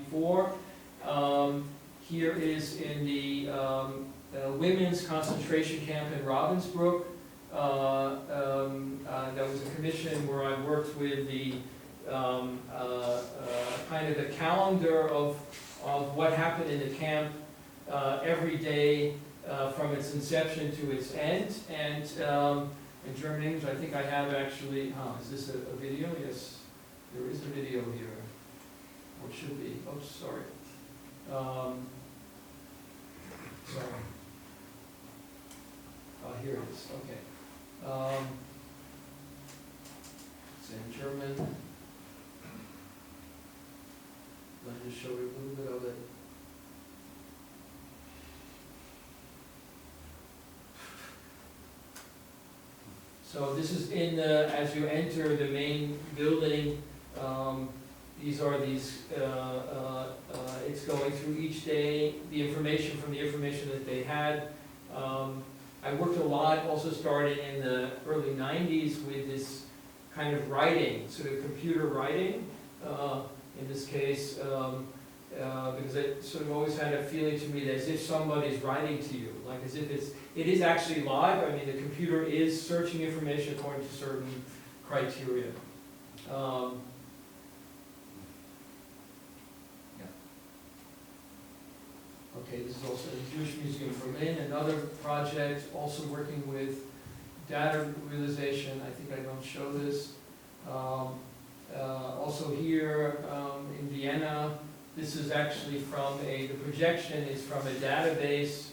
before. Here is in the women's concentration camp in Ravensbrück. That was a commission where I worked with the kind of a calendar of what happened in the camp every day from its inception to its end. And in German English, I think I have actually, is this a video? Yes, there is a video here. Or it should be. Oh, sorry. Sorry. Here it is. Okay. It's in German. Let me just show you a little bit of it. So this is in the, as you enter the main building, these are it's going through each day, the information from the information that they had. I worked a lot, also started in the early 90s with this kind of writing, sort of computer writing, in this case, because I sort of always had a feeling to me that as if somebody's writing to you, like as if it is actually live. I mean, the computer is searching information according to certain criteria. Okay, this is also the Jewish Museum of Berlin, another project, also working with data realization. I think I don't show this. Also here in Vienna, this is actually from the projection is from a database.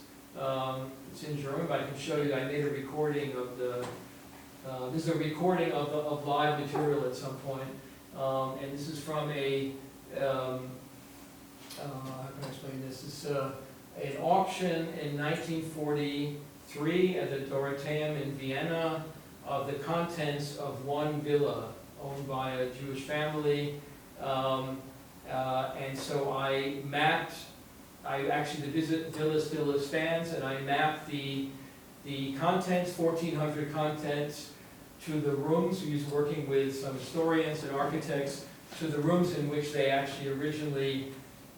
It's in German, but I can show you that I made a recording of this is a recording of live material at some point. And this is from how can I explain this? It's an auction in 1943 at the Dorotheum in Vienna of the contents of one villa owned by a Jewish family. And so I mapped, actually the villa still stands, and I mapped the contents, 1,400 contents, to the rooms. We was working with some historians and architects, to the rooms in which they actually originally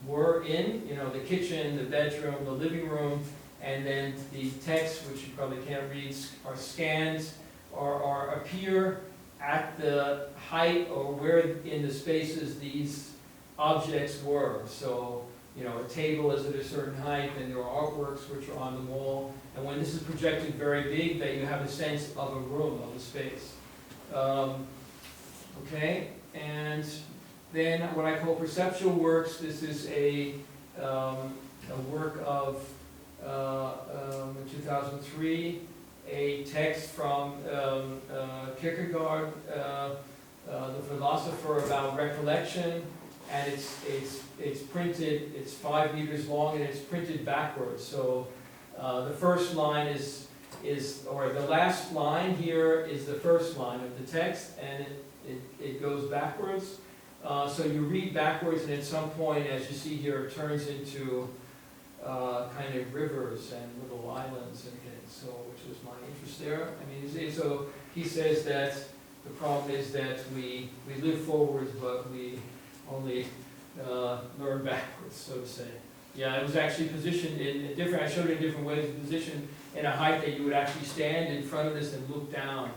were in, the kitchen, the bedroom, the living room, and then the text, which you probably can't read, are scanned or appear at the height or where in the spaces these objects were. So, a table is at a certain height, and there are artworks which are on the wall. And when this is projected very big, that you have a sense of a room, of a space. Okay, and then what I call perceptual works. This is a work of 2003, a text from Kierkegaard, the philosopher, about recollection, and it's printed. It's 5 meters long, and it's printed backwards. So the first line or the last line here is the first line of the text, and it goes backwards. So you read backwards, and at some point, as you see here, it turns into kind of rivers and little islands and things. So, which was my interest there. I mean, so he says that the problem is that we live forwards, but we only learn backwards, so to say. Yeah, it was actually positioned in different. I showed it in different ways. Positioned in a height that you would actually stand in front of this and look down.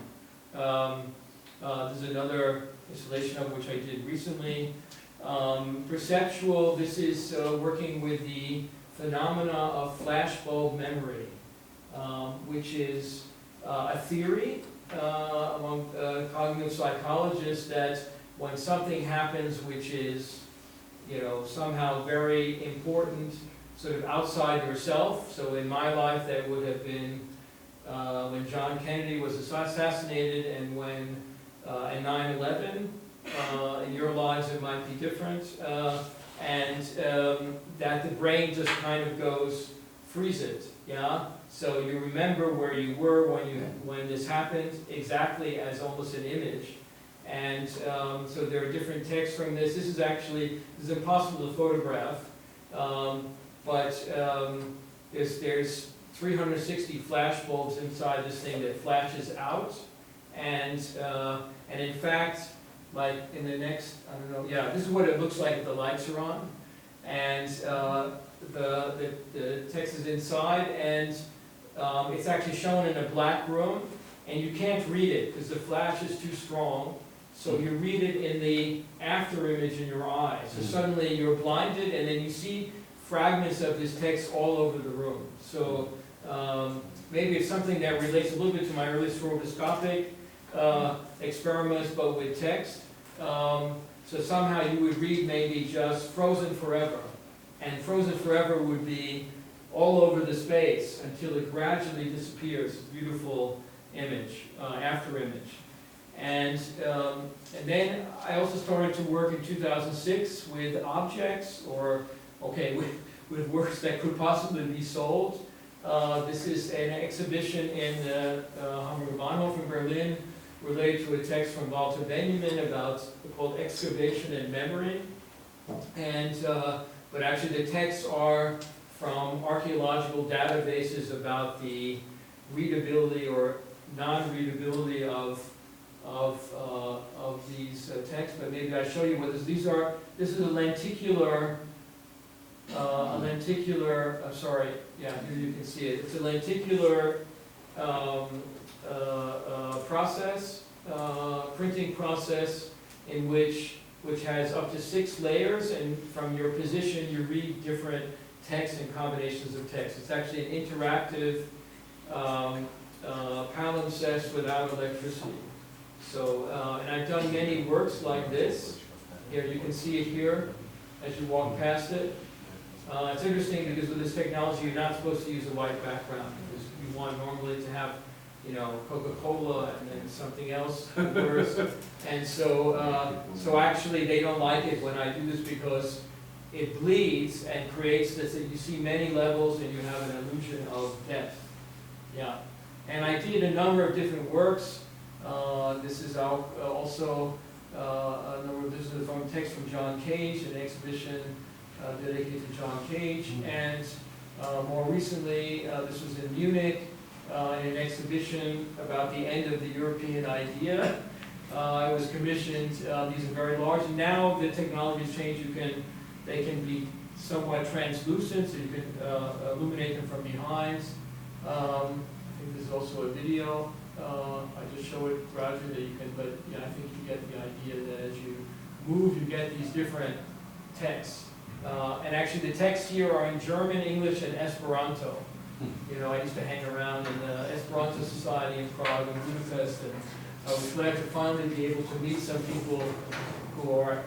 There's another installation of which I did recently. Perceptual, this is working with the phenomena of flashbulb memory, which is a theory among cognitive psychologists that when something happens which is somehow very important, sort of outside yourself. So in my life that would have been when John Kennedy was assassinated, and when and 9/11. In your lives it might be different, and that the brain just kind of goes, freeze it, yeah? So you remember where you were when this happened, exactly as almost an image. And so there are different texts from this. This is impossible to photograph, but there's 360 flash bulbs inside this thing that flashes out. And in fact, like in the next, I don't know, yeah, this is what it looks like if the lights are on. and the text is inside, and it's actually shown in a black room, and you can't read it because the flash is too strong. So you read it in the after image in your eye. So suddenly you're blinded, and then you see fragments of this text all over the room. So maybe it's something that relates a little bit to my early stroboscopic experiments, but with text. So somehow you would read maybe just Frozen Forever, and Frozen Forever would be all over the space until it gradually disappears. Beautiful image, after image. And then I also started to work in 2006 with objects, or with works that could possibly be sold. This is an exhibition in the Hamburger Bahnhof in Berlin related to a text from Walter Benjamin called Excavation and Memory. And but actually the texts are from archaeological databases about the readability or non-readability of these texts. But maybe I show you what these are. This is a lenticular. Sorry, yeah, here you can see it. It's a lenticular process, printing process, in which has up to 6 layers, and from your position you read different texts and combinations of text. It's actually an interactive palimpsest without electricity. So, and I've done many works like this. Here, you can see it here as you walk past it. It's interesting because with this technology, you're not supposed to use a white background, because you want normally to have, Coca-Cola and then something else worse. And so actually they don't like it when I do this, because it bleeds and creates this, that you see many levels and you have an illusion of depth. Yeah. And I did a number of different works. This is also this is from text from John Cage, an exhibition dedicated to John Cage, and more recently, this was in Munich, in an exhibition about the end of the European idea. I was commissioned, these are very large, and now the technology's changed, they can be somewhat translucent, so you can illuminate them from behind. I think this is also a video. I just show it gradually, but yeah, I think you get the idea that as you move, you get these different texts. And actually the texts here are in German, English, and Esperanto. I used to hang around in the Esperanto Society in Prague and Budapest, and I was glad to finally be able to meet some people who are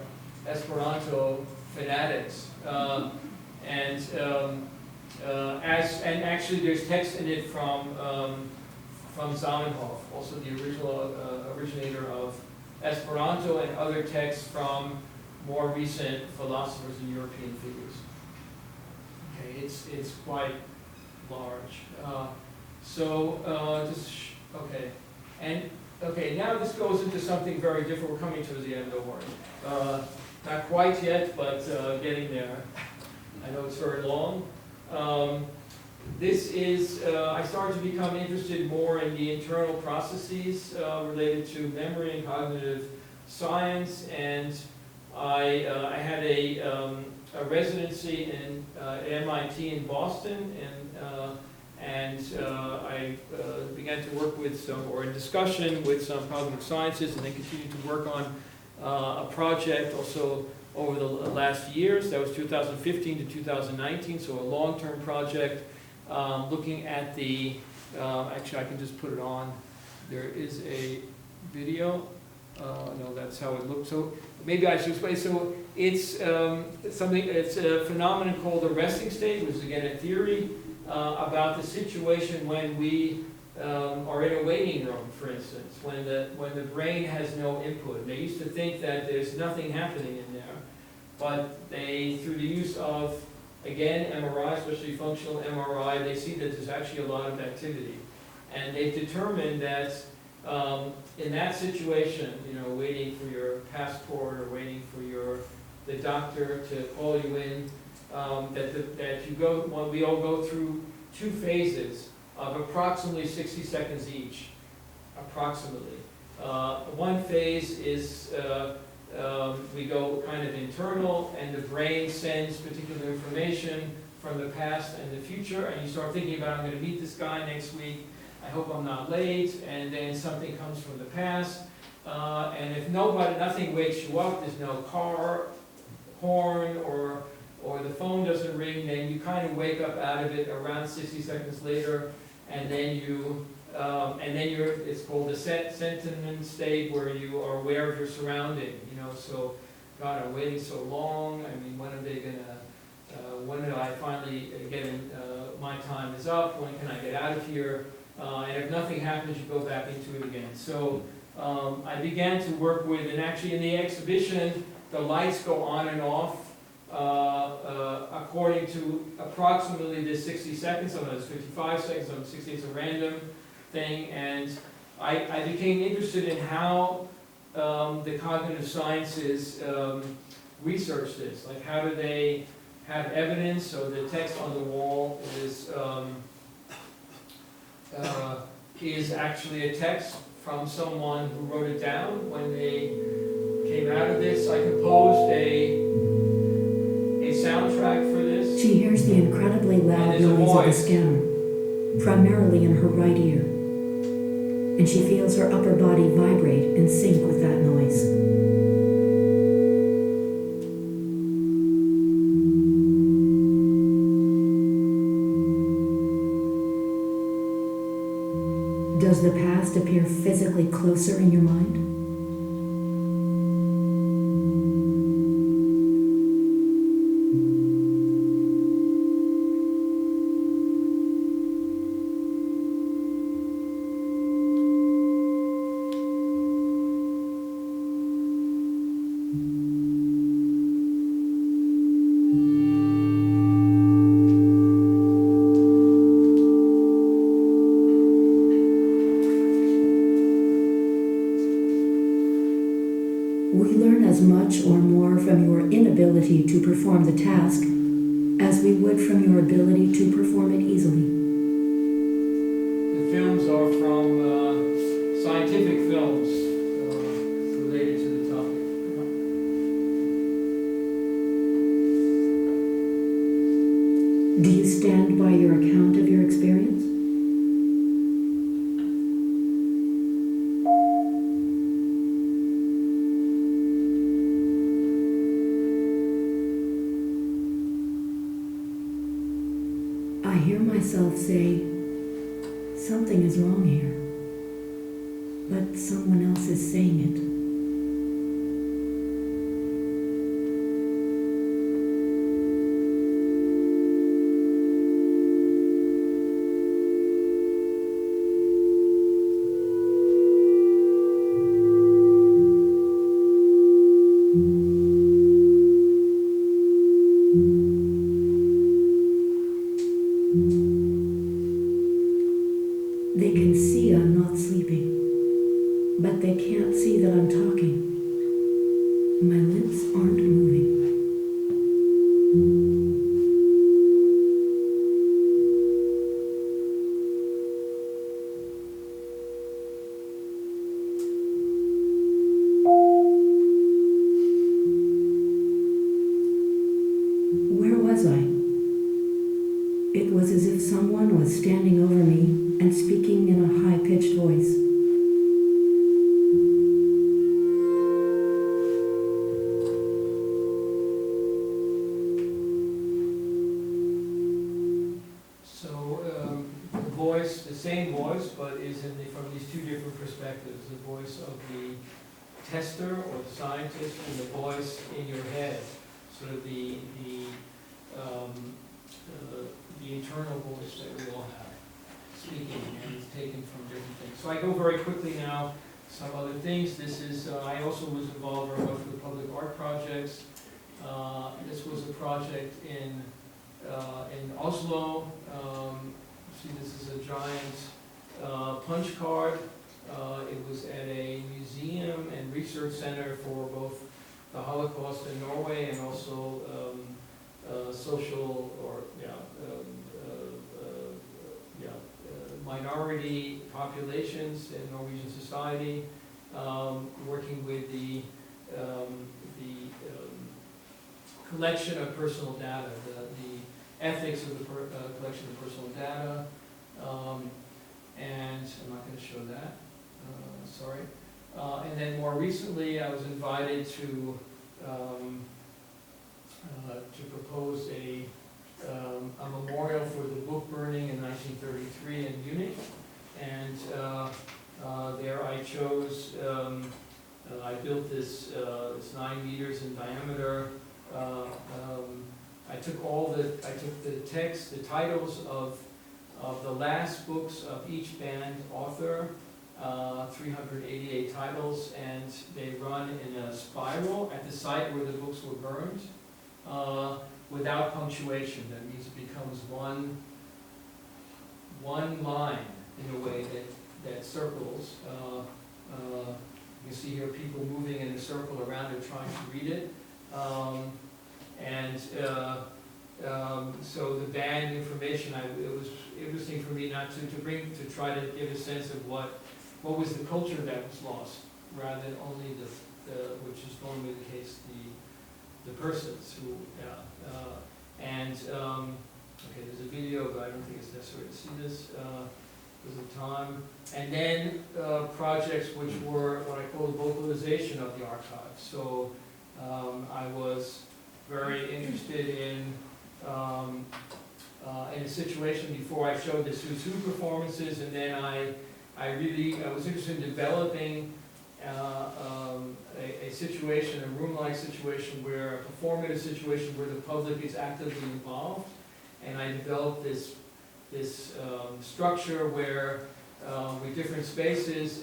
Esperanto fanatics. And actually there's text in it from Zamenhof, also the originator of Esperanto, and other texts from more recent philosophers and European figures. Okay, it's quite large. Now this goes into something very different. We're coming to the end, don't worry. Not quite yet, but getting there. I know it's very long. This is, I started to become interested more in the internal processes related to memory and cognitive science, and I had a residency at MIT in Boston, and I began to work with in discussion with some cognitive sciences, and then continued to work on a project also over the last years. That was 2015 to 2019, so a long-term project looking at the, actually I can just put it on. There is a video. No, that's how it looks. So maybe I should explain. So it's it's a phenomenon called the resting state, which is again a theory about the situation when we are in a waiting room, for instance, when the brain has no input. They used to think that there's nothing happening in there, but they, through the use of, again, MRI, especially functional MRI, they see that there's actually a lot of activity. And they've determined that in that situation, waiting for your passport or waiting for the doctor to call you in, we all go through 2 phases of approximately 60 seconds each, approximately. One phase is we go kind of internal, and the brain sends particular information from the past and the future, and you start thinking about, I'm going to meet this guy next week, I hope I'm not late, and then something comes from the past, and if nothing wakes you up, there's no car horn or the phone doesn't ring, then you kind of wake up out of it around 60 seconds later, and then it's called the sentiment state, where you are aware of your surrounding, so, God, I'm waiting so long, I mean, when are they gonna, when did I finally get in, my time is up, when can I get out of here, and if nothing happens, you go back into it again. So, I began to work with, and actually in the exhibition, the lights go on and off, according to approximately the 60 seconds, sometimes 55 seconds, sometimes 60, it's a random thing, and I became interested in how the cognitive sciences research this. Like, how do they have evidence? So the text on the wall is actually a text from someone who wrote it down when they came out of this. I composed a soundtrack for this. She hears the incredibly loud noise of the scanner, primarily in her right ear, and she feels her upper body vibrate in sync with that noise. Does the past appear physically closer in your mind? Or more from your inability to perform the task as we would from your ability to perform it easily. The films are from scientific films related to the topic. Do you stand by your account of your experience? I hear myself say, something is wrong here, but someone else is saying it. They can see I'm not sleeping, but they can't see that I'm talking. My lips aren't moving. Where was I? It was as if someone was standing over me and speaking in a high-pitched voice. So the voice, the same voice, but is from these two different perspectives. The voice of the tester or the scientist, and the voice in your head. Sort of the internal voice that we all have, speaking, and it's taken from different things. So I go very quickly now, some other things. This is, I also was involved very much with the public art projects. This was a project in Oslo. See, this is a giant punch card. It was at a museum and research center for both the Holocaust in Norway and also social or minority populations in Norwegian society, working with the collection of personal data, the ethics of the collection of personal data, and I'm not going to show that, sorry. And then more recently, I was invited to propose a memorial for the book burning in 1933 in Munich, and there I chose, I built this, it's 9 meters in diameter. I took the text, the titles of the last books of each band author, 388 titles, and they run in a spiral at the site where the books were burned, without punctuation. That means it becomes one line in a way that circles. You can see here people moving in a circle around it trying to read it. So the band information, it was interesting for me not to try to give a sense of what was the culture that was lost, rather than only which is normally the case, the persons who, okay, there's a video, but I don't think it's necessary to see this, because of time. And then projects which were what I call the vocalization of the archive. So I was very interested in a situation before I showed this Who's Who performances, and then I was interested in developing a situation, a room-like situation, a performative situation where the public is actively involved, and I developed this structure where with different spaces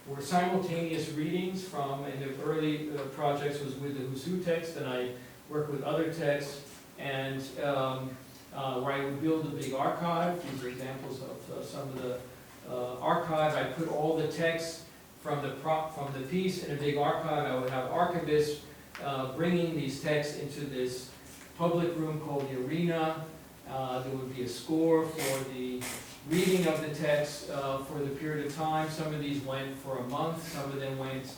were simultaneous readings from, and the early projects was with the Who's Who text, and I worked with other texts, and where I would build a big archive. These are examples of some of the archive. I put all the texts from the piece in a big archive. I would have archivists bringing these texts into this public room called the arena. There would be a score for the reading of the text for the period of time. Some of these went for a month, some of them went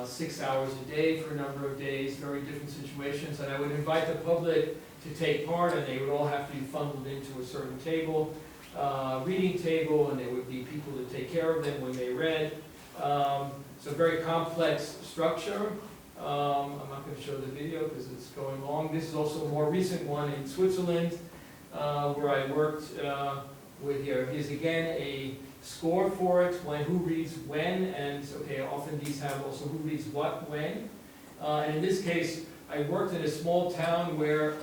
6 hours a day for a number of days, very different situations. And I would invite the public to take part, and they would all have to be funneled into a certain table, reading table, and there would be people to take care of them when they read. So very complex structure. I'm not going to show the video because it's going long. This is also a more recent one in Switzerland, where I worked with here. Here's again a score for it, who reads when, and okay, often these have also who reads what when. And in this case, I worked in a small town where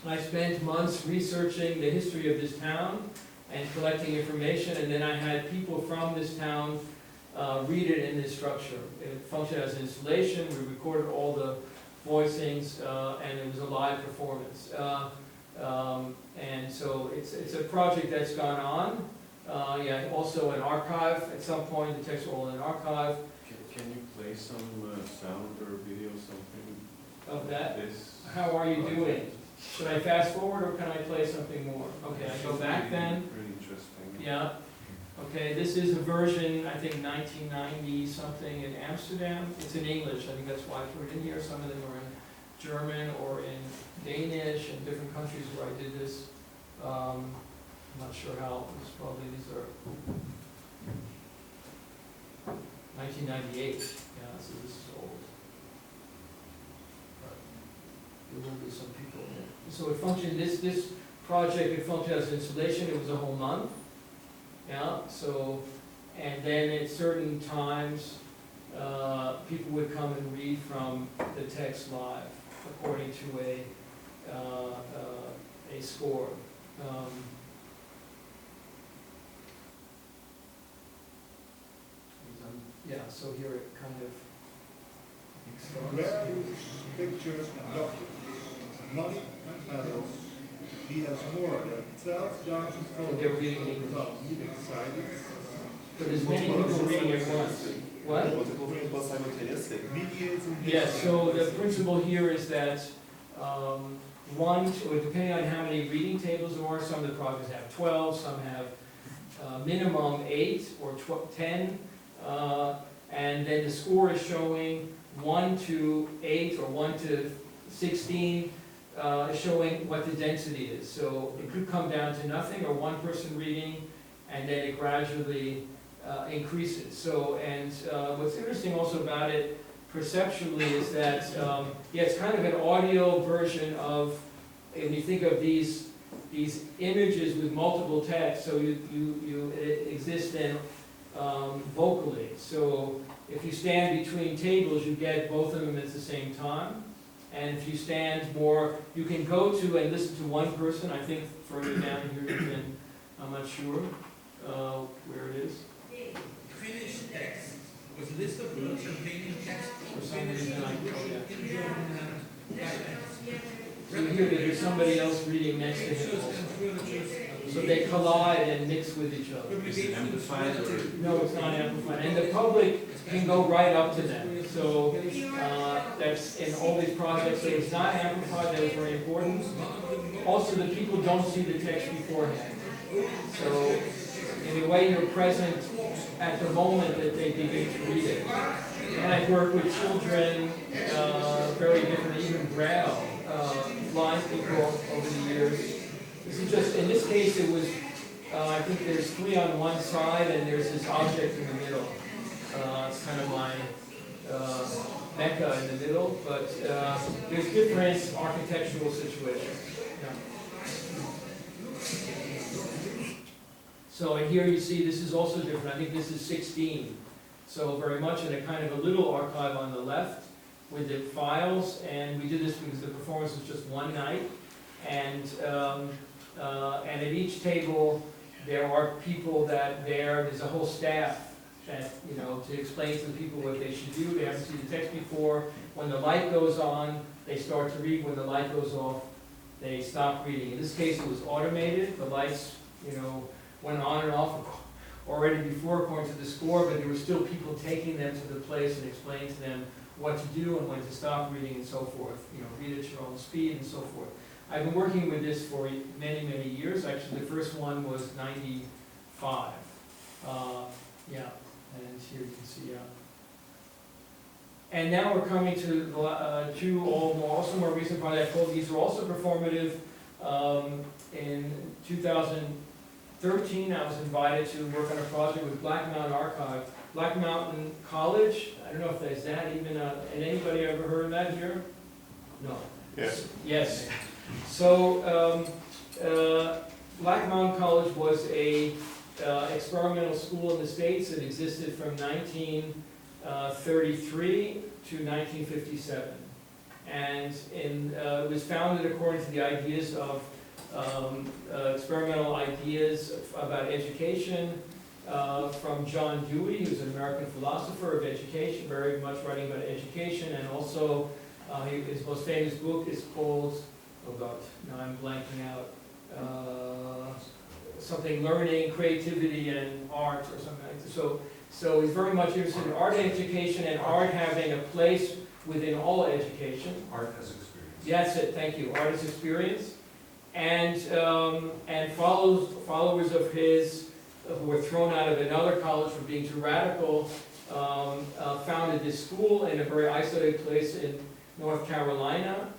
I spent months researching the history of this town and collecting information, and then I had people from this town read it in this structure. It functioned as an installation. We recorded all the voicings, and it was a live performance. And so it's a project that's gone on. Yeah, also an archive. At some point, the texts are all in an archive. Can you play some sound or video, something of that? This How are you doing? Should I fast forward or can I play something more? Okay, I go back then. Pretty interesting. Yeah. Okay, this is a version, I think 1990 something in Amsterdam. It's in English. I think that's why I put it in here. Some of them are in German or in Danish and different countries where I did this. I'm not sure how. It's probably these are 1998. Yeah, so this is old. There will be some people in it. So it functioned. This project, it functioned as an installation. It was a whole month. Yeah. So, and then at certain times, people would come and read from the text live, according to a score. Yeah, so here it kind of, I think, starts. Pictures and documents, money and medals. He has more than 12,000 photos. They're reading in English. Excited. But there's many people reading at once. What? Yes, so the principle here is that depending on how many reading tables there are, some of the projects have 12, some have minimum 8 or 10, and then the score is showing 1 to 8 or 1 to 16, showing what the density is. So it could come down to nothing, or one person reading, and then it gradually increases. So, and what's interesting also about it perceptually is that, yeah, it's kind of an audio version of, if you think of these images with multiple texts, so you exist then vocally. So if you stand between tables, you get both of them at the same time. And if you stand more, you can go to and listen to one person. I think further down here you can, I'm not sure where it is. Finished text was a list of words containing text For some reason, in German dialects. So you hear that there's somebody else reading next to him also. So they collide and mix with each other. Is it amplified or? No, it's not amplified. And the public can go right up to them. So that's in all these projects. So it's not amplified. That is very important. Also, the people don't see the text beforehand. So in a way, you're present at the moment that they begin to read it. And I've worked with children, very different, even Braille, blind people over the years. This is just, in this case, it was, I think there's 3 on one side and there's this object in the middle. It's kind of my mecca in the middle, but there's different architectural situations. Yeah. So and here you see this is also different. I think this is 16. So very much in a kind of a little archive on the left with the files, and we did this because the performance was just one night. And at each table there are people there's a whole staff that, you know, to explain to the people what they should do. They haven't seen the text before. When the light goes on, they start to read. When the light goes off, they stop reading. In this case, it was automated. The lights, you know, went on and off already before according to the score, but there were still people taking them to the place and explaining to them what to do and when to stop reading and so forth. You know, read at your own speed and so forth. I've been working with this for many, many years. Actually, the first one was 95. Yeah, and here you can see, yeah. And now we're coming to two also more recent projects. These are also performative. In 2013, I was invited to work on a project with Black Mountain Archive. Black Mountain College, I don't know if there's that even, and anybody ever heard of that here? No. Yes. Yes. So, Black Mountain College was a experimental school in the States that existed from 1933 to 1957. And it was founded according to the ideas of experimental ideas about education from John Dewey, who's an American philosopher of education, very much writing about education, and also his most famous book is called, oh God, now I'm blanking out, something learning, creativity, and art, or something like that. So he's very much interested in art education and art having a place within all education. Art as experience. That's it, thank you. Art as experience. And followers of his who were thrown out of another college for being too radical founded this school in a very isolated place in North Carolina.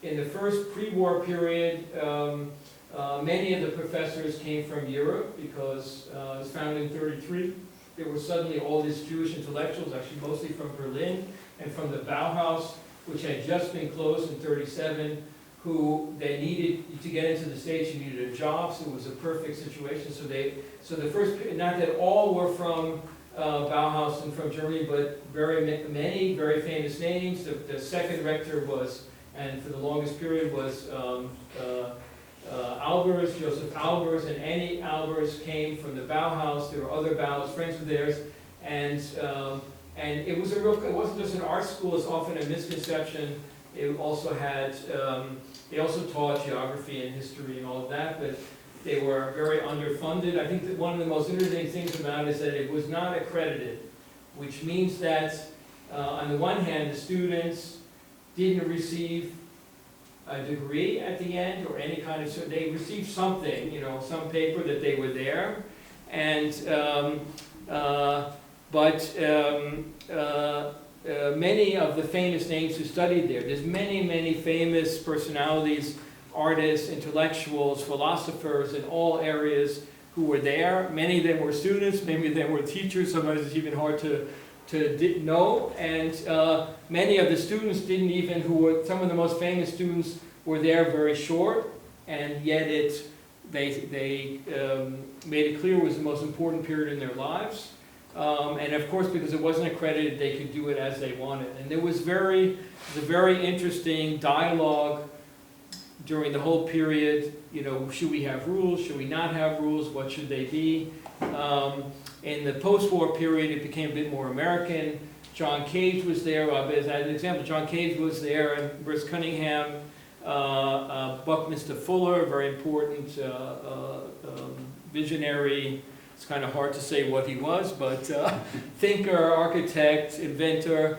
In the first pre-war period, many of the professors came from Europe because it was founded in 1933. There were suddenly all these Jewish intellectuals, actually mostly from Berlin and from the Bauhaus, which had just been closed in 1937, who they needed to get into the States. You needed a job, so it was a perfect situation. So the first, not that all were from Bauhaus and from Germany, but many very famous names. The second rector was, and for the longest period was Albers, Joseph Albers, and Annie Albers came from the Bauhaus. There were other Bauhaus friends of theirs, and it was it wasn't just an art school. It's often a misconception. It also had, they also taught geography and history and all of that, but they were very underfunded. I think that one of the most interesting things about it is that it was not accredited, which means that on the one hand, the students didn't receive a degree at the end or any kind of, so they received something, you know, some paper that they were there, and but many of the famous names who studied there's many famous personalities, artists, intellectuals, philosophers in all areas who were there. Many of them were students, many of them were teachers, sometimes it's even hard to know, and many of the students didn't even, some of the most famous students were there very short, and yet they made it clear it was the most important period in their lives. And of course, because it wasn't accredited, they could do it as they wanted. And there was a very interesting dialogue during the whole period. You know, should we have rules? Should we not have rules? What should they be? In the post-war period, it became a bit more American. John Cage was there. As an example, John Cage was there, and Bruce Cunningham, Buckminster Fuller, a very important visionary. It's kind of hard to say what he was, but thinker, architect, inventor.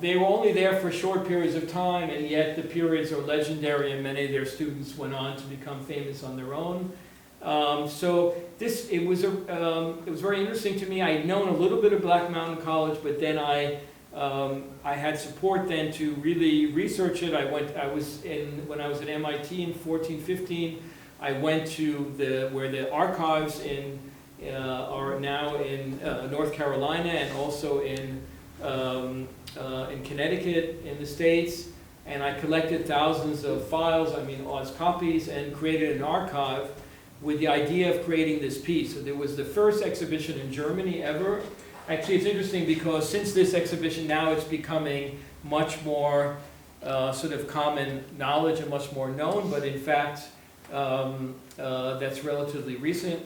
They were only there for short periods of time, and yet the periods are legendary, and many of their students went on to become famous on their own. So it was very interesting to me. I had known a little bit of Black Mountain College, but then I had support then to really research it. When I was at MIT in 14-15, I went to where the archives are now in North Carolina, and also in Connecticut in the States, and I collected thousands of files, as copies, and created an archive with the idea of creating this piece. So there was the first exhibition in Germany ever. Actually, it's interesting because since this exhibition, now it's becoming much more sort of common knowledge and much more known, but in fact, that's relatively recent.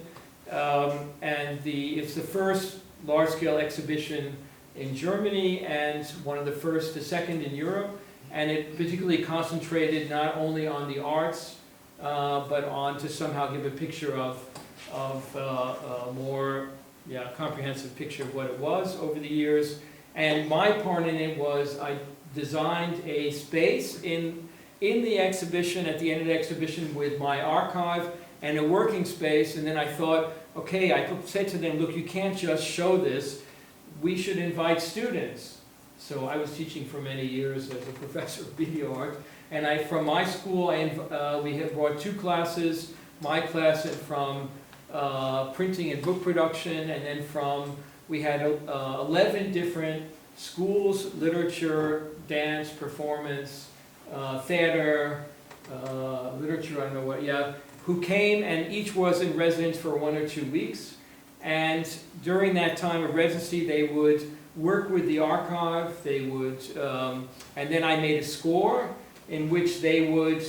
And it's the first large-scale exhibition in Germany, and one of the second in Europe, and it particularly concentrated not only on the arts, but on to somehow give a picture of a more comprehensive picture of what it was over the years. And my part in it was I designed a space in the exhibition, at the end of the exhibition, with my archive and a working space. And then I thought, okay, I said to them, look, you can't just show this. We should invite students. So I was teaching for many years as a professor of video art. And from my school, we had brought two classes, my class from printing and book production, and then we had 11 different schools, literature, dance, performance, theater, literature, I don't know what, who came, and each was in residence for 1 or 2 weeks. And during that time of residency, they would work with the archive, and then I made a score in which they would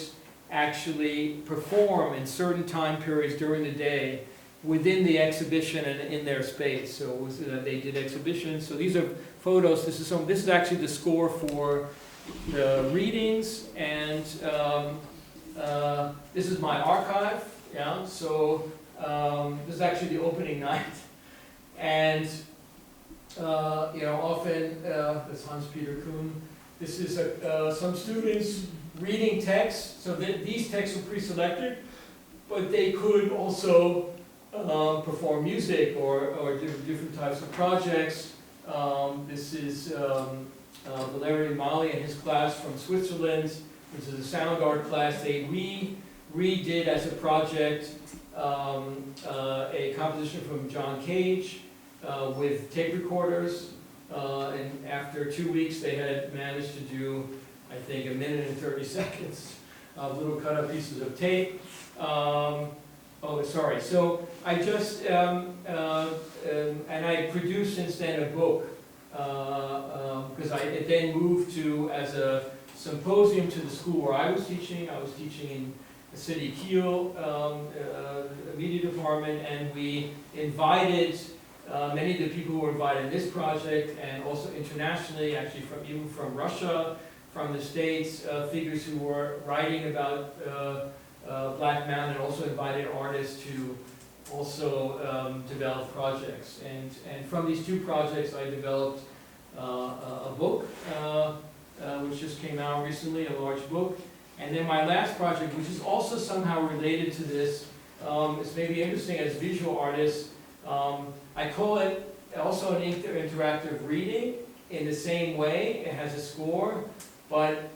actually perform in certain time periods during the day within the exhibition and in their space. So they did exhibitions. So these are photos. This is actually the score for the readings, and this is my archive. So this is actually the opening night, and often that's Hans-Peter Kuhn. This is some students reading texts. So these texts were pre-selected, but they could also perform music or do different types of projects. This is Valery Mali and his class from Switzerland, which is a sound art class. They redid as a project a composition from John Cage with tape recorders. And after 2 weeks, they had managed to do, I think, 1 minute and 30 seconds of little cut-up pieces of tape. So I just, and I produced since then a book, because it then moved to, as a symposium to the school where I was teaching. I was teaching in the city of Kiel, a media department, and we invited many of the people who were invited in this project, and also internationally, actually even from Russia, from the States, figures who were writing about Black Mountain, and also invited artists to also develop projects. And from these two projects, I developed a book, which just came out recently, a large book. And then my last project, which is also somehow related to this, is maybe interesting as visual artists. I call it also an interactive reading in the same way. It has a score, but